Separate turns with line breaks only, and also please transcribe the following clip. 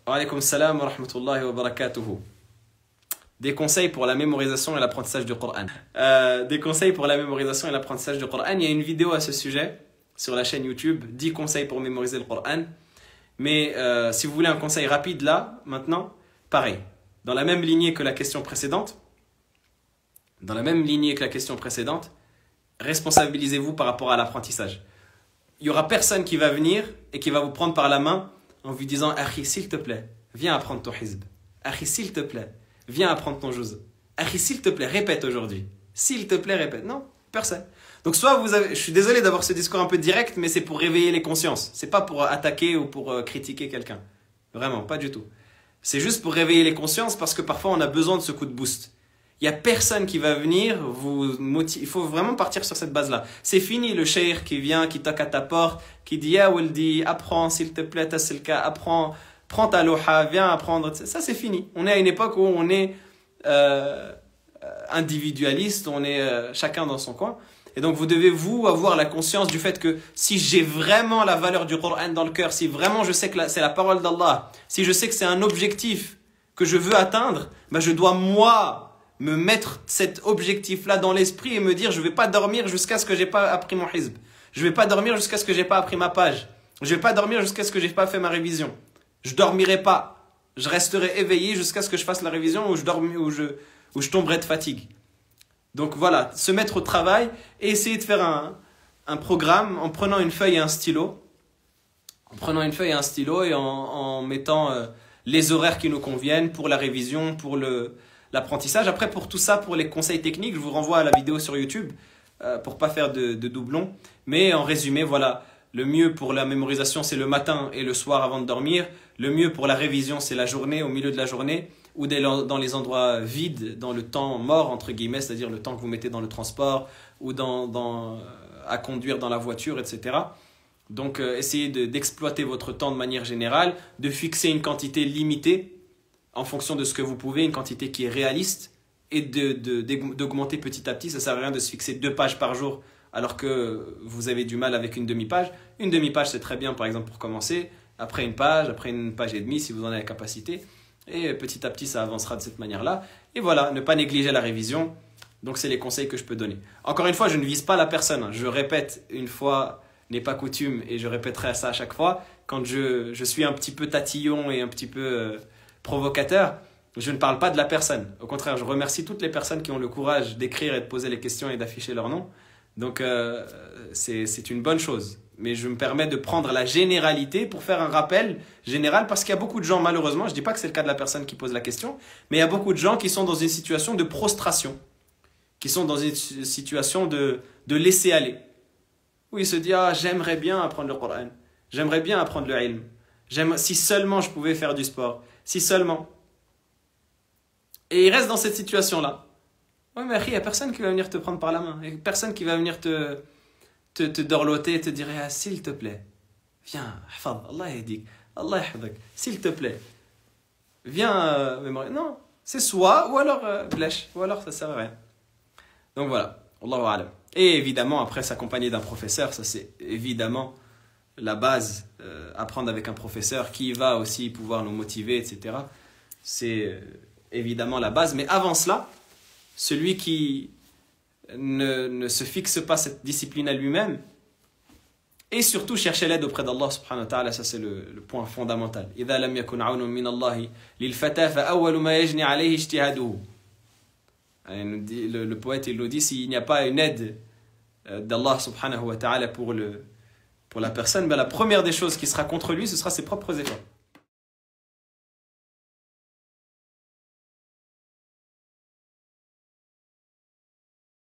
Wa alaykoum salam wa rahmatullahi wa barakatuhu. Des conseils pour la mémorisation et l'apprentissage du Coran. Des conseils pour la mémorisation et l'apprentissage du Coran. Il y a une vidéo à ce sujet sur la chaîne YouTube, 10 conseils pour mémoriser le Coran. Mais si vous voulez un conseil rapide là, maintenant, pareil. Dans la même lignée que la question précédente, responsabilisez-vous par rapport à l'apprentissage. Il n'y aura personne qui va venir et qui va vous prendre par la main en vous disant « Akhi, s'il te plaît, viens apprendre ton hizb. Akhi, s'il te plaît, viens apprendre ton juz. Akhi, s'il te plaît, répète aujourd'hui. S'il te plaît, répète. » Non, personne. Donc soit vous avez... Je suis désolé d'avoir ce discours un peu direct, mais c'est pour réveiller les consciences. C'est pas pour attaquer ou pour critiquer quelqu'un. Vraiment, pas du tout. C'est juste pour réveiller les consciences parce que parfois on a besoin de ce coup de boost. Il n'y a personne qui va venir vous motiver. Il faut vraiment partir sur cette base-là. C'est fini le cheikh qui vient, qui toque à ta porte, qui dit « Ya Waldi, apprends s'il te plaît, tassilka, apprends, prends ta loha, viens apprendre. » Ça c'est fini. On est à une époque où on est individualiste, on est chacun dans son coin. Et donc vous devez vous avoir la conscience du fait que si j'ai vraiment la valeur du Coran dans le cœur, si vraiment je sais que c'est la parole d'Allah, si je sais que c'est un objectif que je veux atteindre, ben je dois moi me mettre cet objectif-là dans l'esprit et me dire je ne vais pas dormir jusqu'à ce que je n'ai pas appris mon hizb. Je ne vais pas dormir jusqu'à ce que je n'ai pas appris ma page. Je ne vais pas dormir jusqu'à ce que je n'ai pas fait ma révision. Je ne dormirai pas. Je resterai éveillé jusqu'à ce que je fasse la révision ou je tomberai de fatigue. Donc voilà, se mettre au travail et essayer de faire un programme en prenant une feuille et un stylo. Et en mettant les horaires qui nous conviennent pour la révision, pour l'apprentissage. Après, pour tout ça, pour les conseils techniques, je vous renvoie à la vidéo sur YouTube pour pas faire de doublons. Mais en résumé, voilà, le mieux pour la mémorisation, c'est le matin et le soir avant de dormir. Le mieux pour la révision, c'est la journée, au milieu de la journée, ou dans les endroits vides, dans le temps mort, entre guillemets, c'est-à-dire le temps que vous mettez dans le transport ou à conduire dans la voiture, etc. Donc, essayez d'exploiter votre temps de manière générale, de fixer une quantité limitée en fonction de ce que vous pouvez, une quantité qui est réaliste et d'augmenter petit à petit. Ça ne sert à rien de se fixer 2 pages par jour alors que vous avez du mal avec une demi-page. Une demi-page, c'est très bien, par exemple, pour commencer. Après une page et demie, si vous en avez la capacité. Et petit à petit, ça avancera de cette manière-là. Et voilà, ne pas négliger la révision. Donc, c'est les conseils que je peux donner. Encore une fois, je ne vise pas la personne. Je répète une fois n'est pas coutume et je répéterai ça à chaque fois. Quand je suis un petit peu tatillon et un petit peu provocateur, je ne parle pas de la personne. Au contraire, je remercie toutes les personnes qui ont le courage d'écrire et de poser les questions et d'afficher leur nom. Donc, c'est une bonne chose. Mais je me permets de prendre la généralité pour faire un rappel général parce qu'il y a beaucoup de gens, malheureusement, je ne dis pas que c'est le cas de la personne qui pose la question, mais il y a beaucoup de gens qui sont dans une situation de prostration, qui sont dans une situation de laisser aller. Où ils se disent « Ah, j'aimerais bien apprendre le Coran, j'aimerais bien apprendre le ilm, si seulement je pouvais faire du sport, si seulement. » Et ils restent dans cette situation-là. Oui, mais il n'y a personne qui va venir te prendre par la main, il n'y a personne qui va venir te dorloter et te dire ah, s'il te plaît, viens, Allah yahdik, Allah yahdik, s'il te plaît, viens mémoriser. Non, c'est soit, ou alors blèche, ou alors ça sert à rien. Donc voilà, Allahu a'lam. Et évidemment, après s'accompagner d'un professeur, ça c'est évidemment la base, apprendre avec un professeur qui va aussi pouvoir nous motiver, etc. C'est évidemment la base, mais avant cela, celui qui ne se fixe pas cette discipline à lui-même et surtout chercher l'aide auprès d'Allah subhanahu wa ta'ala, ça c'est le point fondamental. إِذَا لَمْ يَكُنْ عَوْنٌ مِّنَ اللَّهِ لِلْفَتَى فَأَوَّلُ مَا يَجْنِي عَلَيْهِ اجْتِهَادُهُ. Le poète il le dit, s'il n'y a pas une aide d'Allah subhanahu wa ta'ala pour la personne, ben la première des choses qui sera contre lui, ce sera ses propres efforts.